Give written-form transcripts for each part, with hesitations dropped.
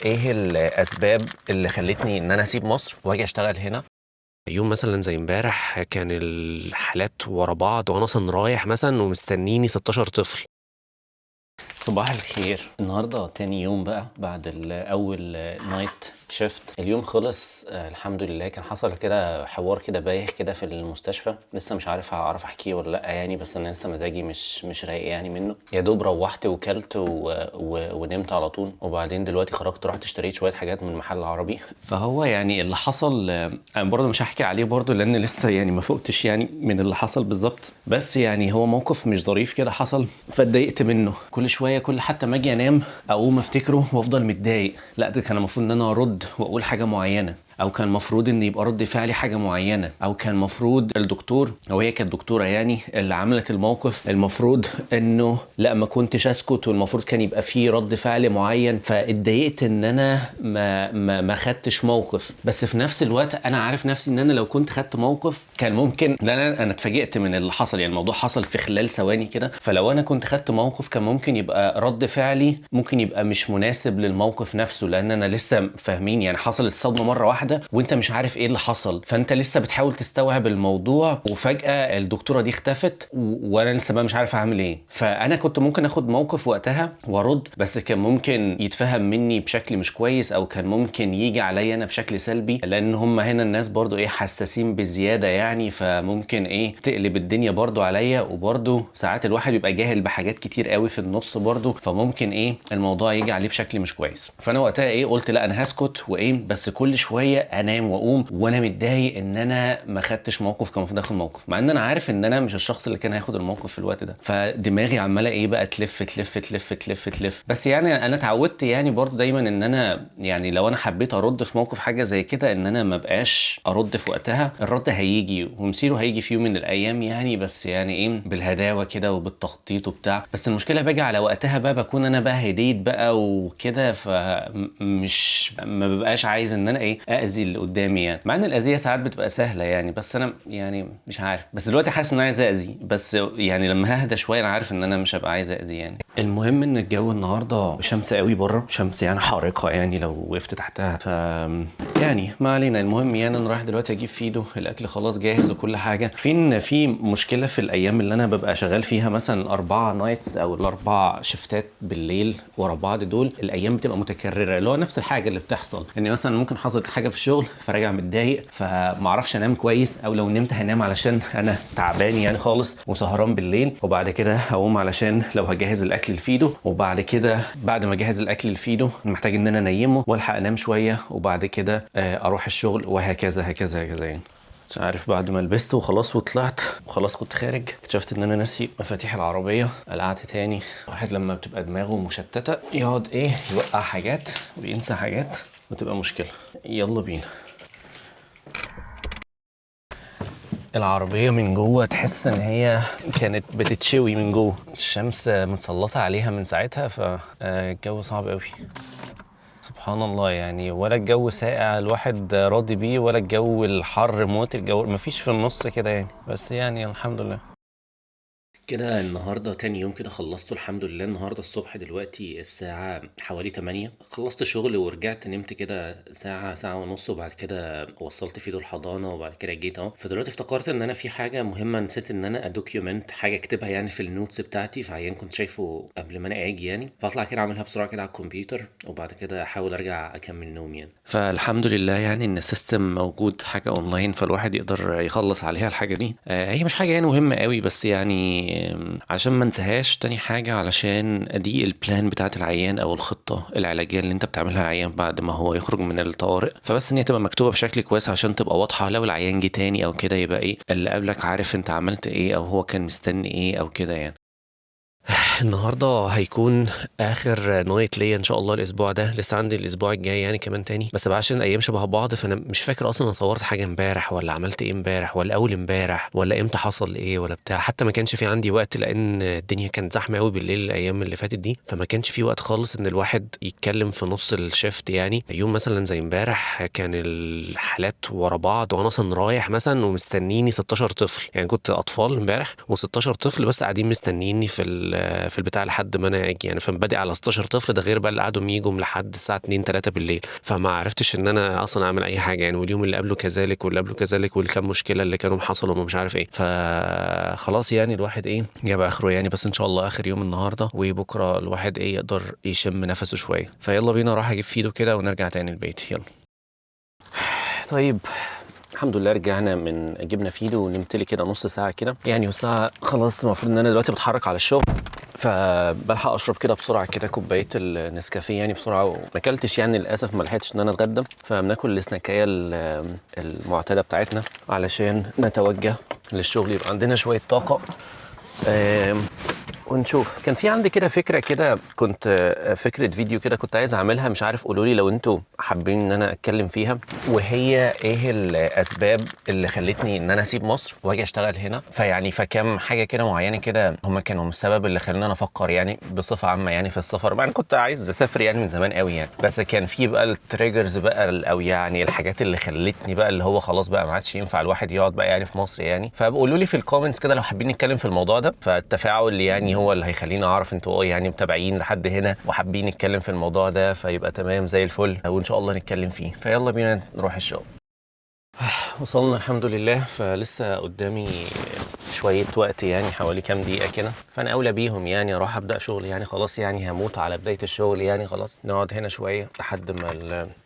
ايه الاسباب اللي خلتني ان انا اسيب مصر واجي اشتغل هنا؟ يوم مثلا زي امبارح كان الحالات ورا بعض، وانا اصلا رايح مثلا ومستنيني 16 طفل. صباح الخير. النهارده تاني يوم بقى بعد اول نايت شيفت. اليوم خلص الحمد لله. كان حصل كده حوار كده بايخ كده في المستشفى، لسه مش عارف هعرف احكيه ولا لا يعني، بس انا لسه مزاجي مش رايق يعني منه. يا دوب روحت وكلت ونمت على طول، وبعدين دلوقتي خرجت رحت اشتريت شويه حاجات من محل عربي. فهو يعني اللي حصل انا برضه مش هحكي عليه برضه لان لسه يعني ما فقتش يعني من اللي حصل بالظبط، بس يعني هو موقف مش ظريف كده حصل فاتضايقت منه. كل شويه كل حتى ما اجي انام اقوم افتكره وافضل متضايق. لا ده كان المفروض ان انا ارد واقول حاجه معينه، او كان المفروض ان يبقى رد فعلي حاجه معينه، او كان المفروض الدكتور او هي كانت دكتوره يعني اللي عملت الموقف المفروض انه لا ما كنتش اسكت، والمفروض كان يبقى فيه رد فعل معين. فاتضايقت ان انا ما خدتش موقف، بس في نفس الوقت انا عارف نفسي ان انا لو كنت خدت موقف كان ممكن، لان انا اتفاجئت من اللي حصل يعني، الموضوع حصل في خلال ثواني كده. فلو انا كنت خدت موقف كان ممكن يبقى رد فعلي ممكن يبقى مش مناسب للموقف نفسه، لان انا لسه فاهمين يعني حصل الصدمه مره واحده وانت مش عارف ايه اللي حصل، فانت لسه بتحاول تستوعب الموضوع وفجاه الدكتوره دي اختفت وانا لسه بقى مش عارف اعمل ايه. فانا كنت ممكن اخد موقف وقتها وارد، بس كان ممكن يتفهم مني بشكل مش كويس، او كان ممكن يجي عليا انا بشكل سلبي، لان هم هنا الناس برضو ايه حساسين بزياده يعني، فممكن ايه تقلب الدنيا برضو عليا. وبرضو ساعات الواحد بيبقى جاهل بحاجات كتير قوي في النص برضو، فممكن ايه الموضوع يجي عليه بشكل مش كويس. فانا وقتها ايه قلت لا انا هسكت وايه، بس كل شويه انام واقوم وانا متضايق ان انا ما خدتش موقف، كان المفروض اخد موقف، مع ان انا عارف ان انا مش الشخص اللي كان هياخد الموقف في الوقت ده. فدماغي عماله ايه بقى تلف تلف تلف تلف تلف. بس يعني انا اتعودت يعني برضو دايما ان انا يعني لو انا حبيت ارد في موقف حاجه زي كده ان انا ما بقاش ارد في وقتها، الرد هيجي ومصيره هيجي في يوم من الايام يعني، بس يعني ايه بالهداوه كده وبالتخطيط وبتاع. بس المشكله باجي على وقتها بقى بكون انا بقى هديت بقى وكده، فمش ما ببقاش عايز ان انا ايه اذي اللي قدامي يعني، مع ان الاذيه ساعات بتبقى سهله يعني، بس انا يعني مش عارف. بس دلوقتي حاسس ان انا عايز اذي، بس يعني لما ههدى شويه انا عارف ان انا مش هبقى عايز اذي يعني. المهم ان الجو النهارده شمس قوي بره، شمس يعني حارقه يعني لو وقفت تحتها، ف يعني ما علينا. المهم يعني انا رايح دلوقتي اجيب فيدو، الاكل خلاص جاهز وكل حاجه. في مشكله في الايام اللي انا ببقى شغال فيها مثلا الاربعه نايتس او الاربع شفتات بالليل ورا بعض، دول الايام بتبقى متكرره، اللي هو نفس الحاجه اللي بتحصل، ان مثلا ممكن حصلت حاجه في الشغل فراجع متضايق فمعرفش انام كويس، او لو نمت هنام علشان انا تعبان يعني خالص وسهران بالليل، وبعد كده هقوم علشان لو هجهز الاكل لفيدو، وبعد كده بعد ما اجهز الاكل لفيدو محتاج ان انا انيمه والحق انام شويه، وبعد كده اروح الشغل، وهكذا هكذا هكذا يعني. مش عارف بعد ما لبست وخلاص وطلعت وخلاص كنت خارج اكتشفت ان انا ناسي مفاتيح العربيه. قلعت تاني. الواحد لما بتبقى دماغه مشتته يقعد ايه يوقع حاجات وينسى حاجات وتبقى مشكله. يلا بينا. العربية من جوه تحس ان هي كانت بتتشوي من جوه، الشمس متسلطة عليها من ساعتها، فالجو صعب قوي. سبحان الله يعني، ولا الجو ساقع الواحد راضي بيه، ولا الجو الحر موت، الجو مفيش في النص كده يعني، بس يعني الحمد لله. كده النهارده تاني يوم كده خلصته الحمد لله. النهارده الصبح دلوقتي الساعة حوالي 8 خلصت شغل ورجعت نمت كده ساعة ساعة ونص، وبعد كده وصلت فيدو الحضانة، وبعد كده جيت اهو. فدلوقتي افتكرت ان انا في حاجة مهمة نسيت ان انا ادوكيومنت حاجة اكتبها يعني في النوتس بتاعتي، فعيان كنت شايفه قبل ما انا اجي يعني، فاطلع كده اعملها بسرعة كده على الكمبيوتر، وبعد كده احاول ارجع اكمل نوم يعني. فالحمد لله يعني ان السيستم موجود حاجة اونلاين فالواحد يقدر يخلص عليها الحاجة دي. هي مش حاجة يعني مهمة قوي، بس يعني عشان ما انساهاش. تاني حاجة علشان دي البلان بتاعت العيان او الخطة العلاجية اللي انت بتعملها العيان بعد ما هو يخرج من الطوارئ، فبس ان هي تبقى مكتوبة بشكل كويس عشان تبقى واضحة لو العيان جه تاني او كده، يبقى ايه اللي قبلك عارف انت عملت ايه او هو كان مستني ايه او كده يعني. النهارده هيكون اخر نايت ليا ان شاء الله الاسبوع ده، لسه عندي الاسبوع الجاي يعني كمان تاني، بس بقى عشان الايام شبه بعض فانا مش فاكر اصلا انا صورت حاجه امبارح ولا عملت ايه امبارح ولا اول امبارح ولا امتى حصل ايه ولا بتاع. حتى ما كانش في عندي وقت لان الدنيا كانت زحمه قوي بالليل الايام اللي فاتت دي، فما كانش في وقت خالص ان الواحد يتكلم في نص الشيفت يعني. يوم مثلا زي امبارح كان الحالات ورا بعض، وانا اصلا رايح مثلا ومستنيني 16 طفل يعني، كنت اطفال امبارح و16 طفل بس قاعدين مستنيني في البتاع لحد ما انا اجي يعني، فبادئ على 16 طفل، ده غير بقى اللي قعدوا يجوا لحد الساعه 2 3 بالليل، فما عرفتش ان انا اصلا اعمل اي حاجه يعني. واليوم اللي قبله كذلك واللي قبله كذلك، والكم مشكله اللي كانوا حصلوا ومش عارف ايه. فخلاص يعني الواحد ايه جاب اخره يعني، بس ان شاء الله اخر يوم النهارده، وبكره الواحد ايه يقدر يشم نفسه شويه. فيلا بينا راح اجيب فيدو كده ونرجع تاني البيت. يلا. طيب الحمد لله رجعنا من جبنا فيدو ونمت لي كده نص ساعه كده يعني، والساعه خلاص المفروض ان انا دلوقتي بتحرك على الشغل، فبلحق اشرب كده بسرعه كده كوبايه النسكافيه يعني بسرعه، وما اكلتش يعني للاسف، ما لحقتش ان انا اتغدى، فبناكل السناكيه المعتاده بتاعتنا علشان نتوجه للشغل يبقى عندنا شويه طاقه. ونشوف. كان في عندي كده فكره كده، كنت فكره فيديو كده كنت عايز اعملها، مش عارف قولوا لي لو انتوا حابين ان انا اتكلم فيها، وهي ايه الاسباب اللي خلتني ان انا اسيب مصر واجي اشتغل هنا. فكم حاجه كده معينه كده هم كانوا السبب اللي خلاني انا افكر يعني بصفه عامه يعني في السفر. انا كنت عايز اسافر يعني من زمان قوي يعني، بس كان في بقى التريجرز بقى، او يعني الحاجات اللي خلتني بقى اللي هو خلاص بقى ما عادش ينفع الواحد يقعد بقى يعني في مصر يعني. فبقولوا لي في الكومنتس كده لو حابين نتكلم في الموضوع ده، فالتفاعل يعني هو اللي هيخليني اعرف انتوا يعني متابعين لحد هنا وحابين نتكلم في الموضوع ده، فيبقى تمام زي الفل وان شاء الله نتكلم فيه. فيلا بينا نروح الشغل. وصلنا الحمد لله، فلسه قدامي شوية وقت يعني حوالي كام دقيقة كده، فأنا أولى بيهم يعني أروح أبدأ شغل يعني. خلاص يعني هموت على بداية الشغل يعني، خلاص نقعد هنا شوية لحد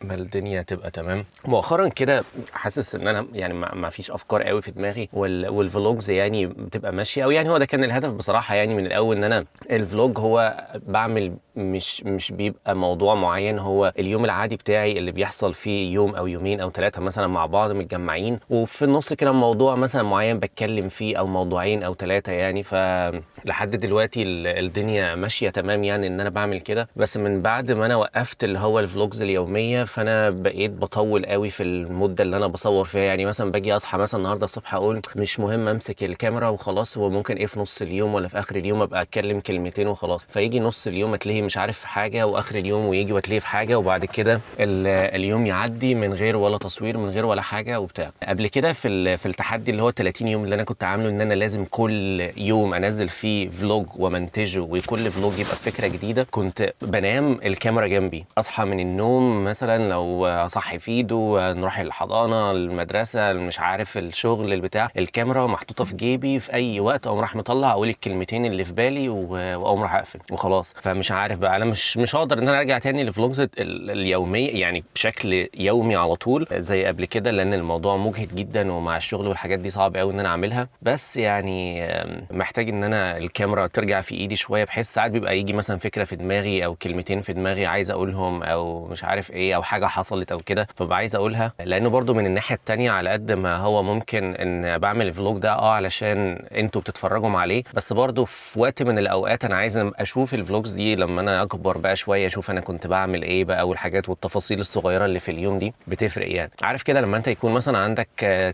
ما الدنيا تبقى تمام. مؤخرا كده حاسس إن أنا يعني ما فيش أفكار قوي في دماغي، والفلوجز يعني بتبقى ماشية، أو يعني هو ده كان الهدف بصراحة يعني من الأول، إن أنا الفلوج هو بعمل مش بيبقى موضوع معين، هو اليوم العادي بتاعي اللي بيحصل فيه يوم أو يومين أو 3 مثلا مع بعض متجمعين، وفي النص كده موضوع مثلا معين بتكلم فيه او موضوعين او 3 يعني. فلحد دلوقتي الدنيا ماشيه تمام يعني ان انا بعمل كده. بس من بعد ما انا وقفت اللي هو الفلوجز اليوميه، فانا بقيت بطول قوي في المده اللي انا بصور فيها يعني. مثلا باجي اصحى مثلا النهارده الصبح اقول مش مهم امسك الكاميرا وخلاص، هو ممكن ايه في نص اليوم ولا في اخر اليوم ابقى اتكلم كلمتين وخلاص، فيجي نص اليوم اتلهي مش عارف في حاجه، واخر اليوم ويجي واتلهي في حاجه، وبعد كده اليوم يعدي من غير ولا تصوير من غير ولا حاجه وبتاع. قبل كده في التحدي اللي هو 30 يوم اللي انا كنت عامله، ان انا لازم كل يوم انزل فيه فلوج ومنتجه، وكل فلوج يبقى فكره جديده، كنت بنام الكاميرا جنبي، اصحى من النوم مثلا لو اصحي فيدو نروح الحضانه المدرسه مش عارف الشغل البتاع، الكاميرا محطوطه في جيبي في اي وقت اقوم راح مطلع اقول الكلمتين اللي في بالي واقوم راح اقفل وخلاص. فمش عارف بقى انا مش هقدر ان انا ارجع تاني للفلوجز اليوميه يعني بشكل يومي على طول زي قبل كده، لان الموضوع مجهد جدا، ومع الشغل والحاجات دي صعب قوي ان انا اعملها. بس يعني محتاج ان انا الكاميرا ترجع في ايدي شويه، بحيث ساعات بيبقى يجي مثلا فكره في دماغي او كلمتين في دماغي عايز اقولهم، او مش عارف ايه، او حاجه حصلت او كده فبقى عايز اقولها. لانه برضو من الناحيه التانيه على قد ما هو ممكن ان بعمل الفلوج ده علشان انتوا بتتفرجوا عليه، بس برضو في وقت من الاوقات انا عايز اشوف الفلوجز دي لما انا اكبر بقى شويه، اشوف انا كنت بعمل ايه بقى، والحاجات والتفاصيل الصغيره اللي في اليوم دي بتفرق يعني. عارف كده لما انت يكون مثلا عندك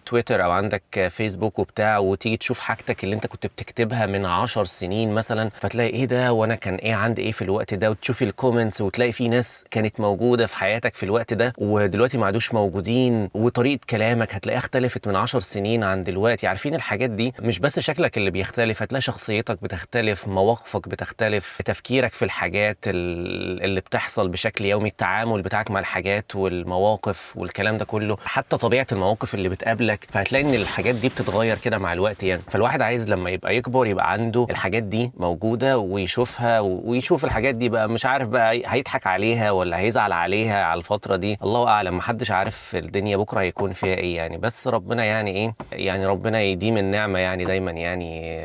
تويتر او عندك فيسبوك وبتاع، وتيجي تشوف حاجتك اللي انت كنت بتكتبها من 10 سنين مثلا، فتلاقي ايه ده وانا كان ايه عندي ايه في الوقت ده، وتشوف الكومنتس وتلاقي في ناس كانت موجوده في حياتك في الوقت ده ودلوقتي ما عادوش موجودين، وطريقه كلامك هتلاقيها اختلفت من 10 سنين عن دلوقتي. عارفين الحاجات دي مش بس شكلك اللي بيختلف، هتلاقي شخصيتك بتختلف، مواقفك بتختلف، تفكيرك في الحاجات اللي بتحصل بشكل يومي، التعامل بتاعك مع الحاجات والمواقف والكلام ده كله، حتى طبيعه المواقف اللي بتقابلك، فهتلاقي ان الحاجات دي بتتغير كده مع الوقت يعني. فالواحد عايز لما يبقى يكبر يبقى عنده الحاجات دي موجوده ويشوفها، ويشوف الحاجات دي بقى مش عارف بقى هيضحك عليها ولا هيزعل عليها على الفتره دي، الله اعلم، محدش عارف الدنيا بكره هيكون فيها ايه يعني. بس ربنا يعني ايه يعني، ربنا يديم النعمه يعني دايما يعني،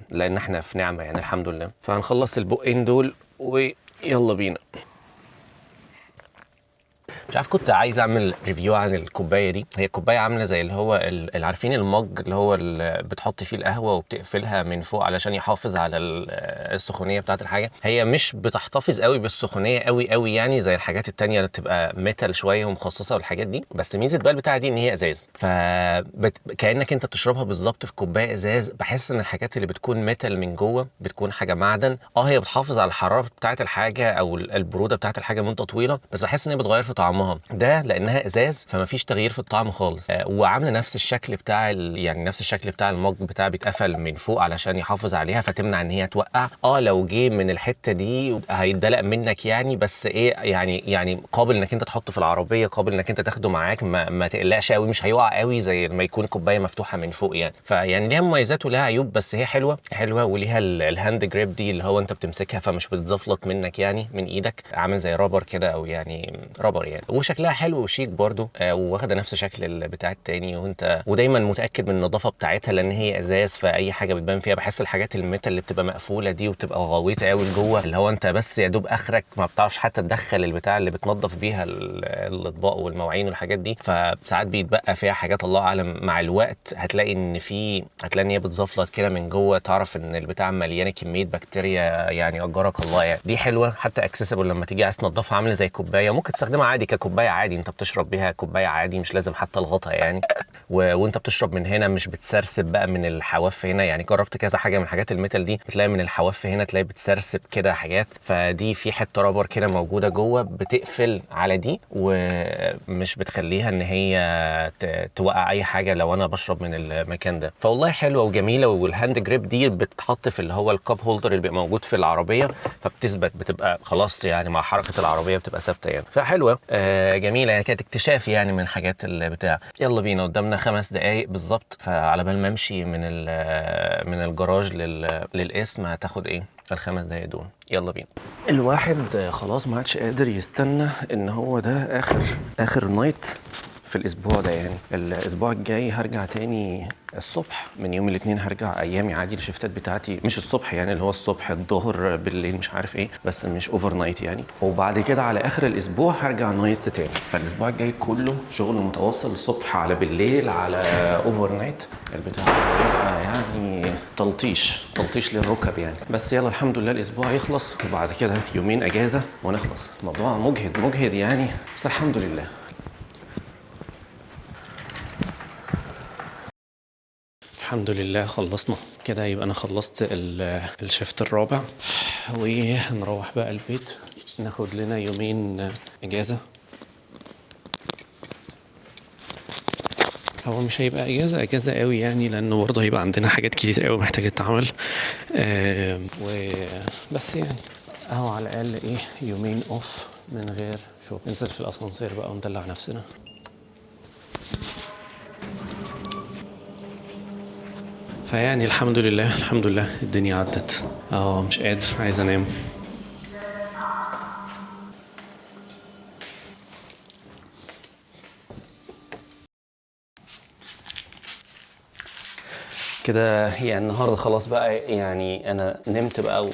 لان احنا في نعمه يعني الحمد لله. فهنخلص البقين دول ويلا بينا. مش عارف كنت عايز اعمل ريفيو عن الكوبايه دي. هي الكوبايه عامله زي اللي هو اللي عارفين المج اللي هو اللي بتحط فيه القهوه وبتقفلها من فوق علشان يحافظ على السخونيه بتاعه الحاجه. هي مش بتحتفظ قوي بالسخونيه قوي يعني زي الحاجات التانية اللي بتبقى ميتال شويه ومخصصه والحاجات دي، بس ميزه بقى البتاعه دي ان هي ازاز، كانك انت بتشربها بالظبط في كوبايه ازاز. بحس ان الحاجات اللي بتكون ميتال من جوه بتكون حاجه معدن، هي بتحافظ على الحراره بتاعه الحاجه او البروده بتاعه الحاجه مده طويله، بس بحس ان هي بتغير في طعمها طعمها ده لانها ازاز فما فيش تغيير في الطعم خالص. وعامله نفس الشكل بتاع يعني نفس الشكل بتاع المج بتاع بيتقفل من فوق علشان يحافظ عليها فتمنع ان هي توقع. لو جه من الحته دي هيتدلق منك يعني، بس ايه يعني قابل انك انت تحطه في العربيه، قابل انك انت تاخده معاك، ما تقلقش قوي، مش هيقع قوي زي ما يكون كوبايه مفتوحه من فوق يعني. فيعني ليها مميزات وليها عيوب، بس هي حلوه وليها الهاند جريب دي اللي هو انت بتمسكها فمش بتزفلط منك يعني من ايدك، عامل زي رابر كده او يعني رابر يعني. وشكلها حلو وشيك برضو، واخده نفس شكل بتاع التاني، ودايما متاكد من النظافه بتاعتها لان هي ازاز فاي حاجه بتبان فيها. بحس الحاجات الميتال اللي بتبقى مقفوله دي وبتبقى غويطه قوي لجوه، اللي هو انت بس يا دوب اخرك ما بتعرفش حتى تدخل البتاع اللي بتنظف بيها الاطباق والمواعين والحاجات دي، فساعات بيتبقى فيها حاجات الله اعلم. مع الوقت هتلاقي ان هي بتزفلط كده من جوه، تعرف ان البتاع مليانه كميه بكتيريا يعني اجرك الله يعني. دي حلوه حتى اكسسبل لما تيجي عايز تنضفها، عامله زي كوبايه ممكن تستخدمها عادي ككوبايه عادي، انت بتشرب بيها كوبايه عادي مش لازم حتى الغطا يعني. وانت بتشرب من هنا مش بتسرسب بقى من الحواف هنا يعني. جربت كذا حاجه من الحاجات الميتال دي بتلاقي من الحواف هنا تلاقي بتسرسب كده حاجات، فدي في حته رابر كده موجوده جوه بتقفل على دي ومش بتخليها ان هي توقع اي حاجه لو انا بشرب من المكان ده. فوالله حلوه وجميله. والهاند جريب دي بتتحط في اللي هو الكاب هولدر اللي بيبقى موجود في العربيه، فبتثبت بتبقى خلاص يعني مع حركه العربيه بتبقى ثابته يعني. فحلوه جميله يعني، كانت اكتشاف يعني من حاجات البتاع. يلا بينا، قدامنا 5 دقايق بالظبط، فعلى بال ما امشي من الجراج للقسم هتاخد ايه ال5 دقايق دول. يلا بينا. الواحد خلاص ما عادش قادر يستنى ان هو ده اخر نايت في الاسبوع ده يعني. الاسبوع الجاي هرجع تاني الصبح، من يوم الاثنين هرجع ايامي عادي. الشفتات بتاعتي مش الصبح يعني، اللي هو الصبح الظهر بالليل مش عارف ايه، بس مش اوفر نايت يعني. وبعد كده على اخر الاسبوع هرجع نايتس تاني. فالاسبوع الجاي كله شغل متواصل، الصبح على بالليل على اوفر نايت. البتاع هيبقى يعني تلطيش للركب يعني. بس يلا الحمد لله الاسبوع يخلص وبعد كده يومين اجازه ونخلص. الموضوع مجهد يعني، بس الحمد لله. الحمد لله خلصنا كده. يبقى انا خلصت الشفت الرابع، وهنروح بقى البيت ناخد لنا يومين اجازة. هو مش هيبقى اجازة قوي يعني، لانه برضه هيبقى عندنا حاجات كتير قوي محتاجة تتعمل. بس يعني اهو على الاقل ايه، يومين اوف من غير شغل. ننزل في الاسانسير بقى وندلع نفسنا. فيعني الحمد لله الدنيا عدت. مش قادر، عايز انام. كده يعني النهارده خلاص بقى يعني. انا نمت بقى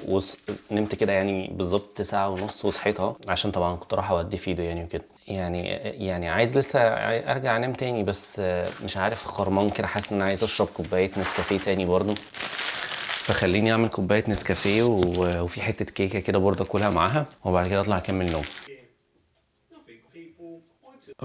نمت كده يعني بالظبط 1.5 ساعة وصحيت اهو، عشان طبعا كنت رايح اودي فيديو يعني وكده. يعني عايز لسه ارجع انام تاني، بس مش عارف، خرمان كده، حاسس ان انا عايز اشرب كوبايه نسكافيه تاني برضو. فخليني اعمل كوبايه نسكافيه وفي حته كيكه كده برضه اكلها معاها، وبعد كده اطلع اكمل نوم.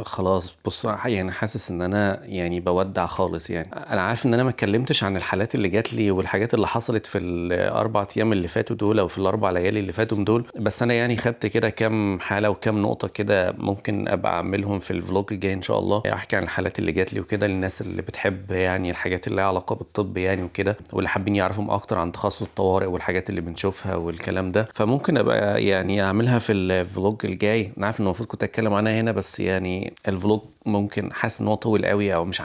خلاص بص، يعني حاسس ان انا يعني بودع خالص يعني. انا عارف ان انا ما اتكلمتش عن الحالات اللي جات لي والحاجات اللي حصلت في ال4 ايام اللي فاتوا دول او في ال4 ليالي اللي فاتوا دول، بس انا يعني خدت كده كام حاله وكام نقطه كده ممكن ابقى اعملهم في الفلوج الجاي ان شاء الله. احكي عن الحالات اللي جات لي وكده للناس اللي بتحب يعني الحاجات اللي لها علاقه بالطب يعني وكده، واللي حابين يعرفوا اكتر عن تخصص الطوارئ والحاجات اللي بنشوفها والكلام ده. فممكن ابقى يعني اعملها في الفلوج الجاي. انا عارف ان المفروض كنت اتكلم عنها هنا، بس يعني الفلوج ممكن حاسس ان هو طويل قوي، او مش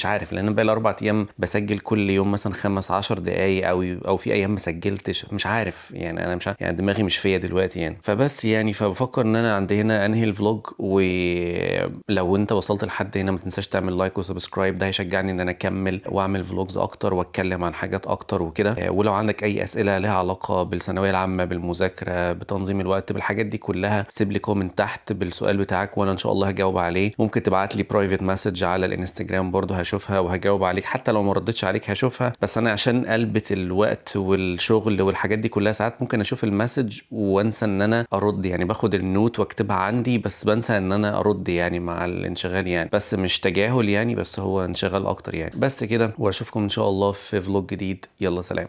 عارف لان بقى 4 ايام بسجل كل يوم مثلا 15 دقايق او في ايام ما سجلتش، مش عارف يعني. انا مش عارف يعني، دماغي مش فيا دلوقتي يعني. فبس يعني فبفكر ان انا عند هنا انهي الفلوج. ولو انت وصلت لحد هنا ما تنساش تعمل لايك وسبسكرايب، ده هيشجعني ان انا اكمل واعمل فلوجز اكتر واتكلم عن حاجات اكتر وكده. ولو عندك اي اسئله لها علاقه بالثانويه العامه، بالمذاكره، بتنظيم الوقت، بالحاجات دي كلها، سيب لي كومنت تحت بالسؤال بتاعك وانا ان شاء الله هجاوب عليه. ممكن تبعت لي برايفت مسج على الانستجرام برضو، هشوفها وهجاوب عليك. حتى لو ما ردتش عليك هشوفها، بس انا عشان قلبة الوقت والشغل والحاجات دي كلها ساعات ممكن اشوف المسج وانسى ان انا ارد يعني. باخد النوت واكتبها عندي بس بنسى ان انا ارد يعني مع الانشغال يعني. بس مش تجاهل يعني، بس هو انشغال اكتر يعني. بس كده، واشوفكم ان شاء الله في فلوج جديد. يلا سلام.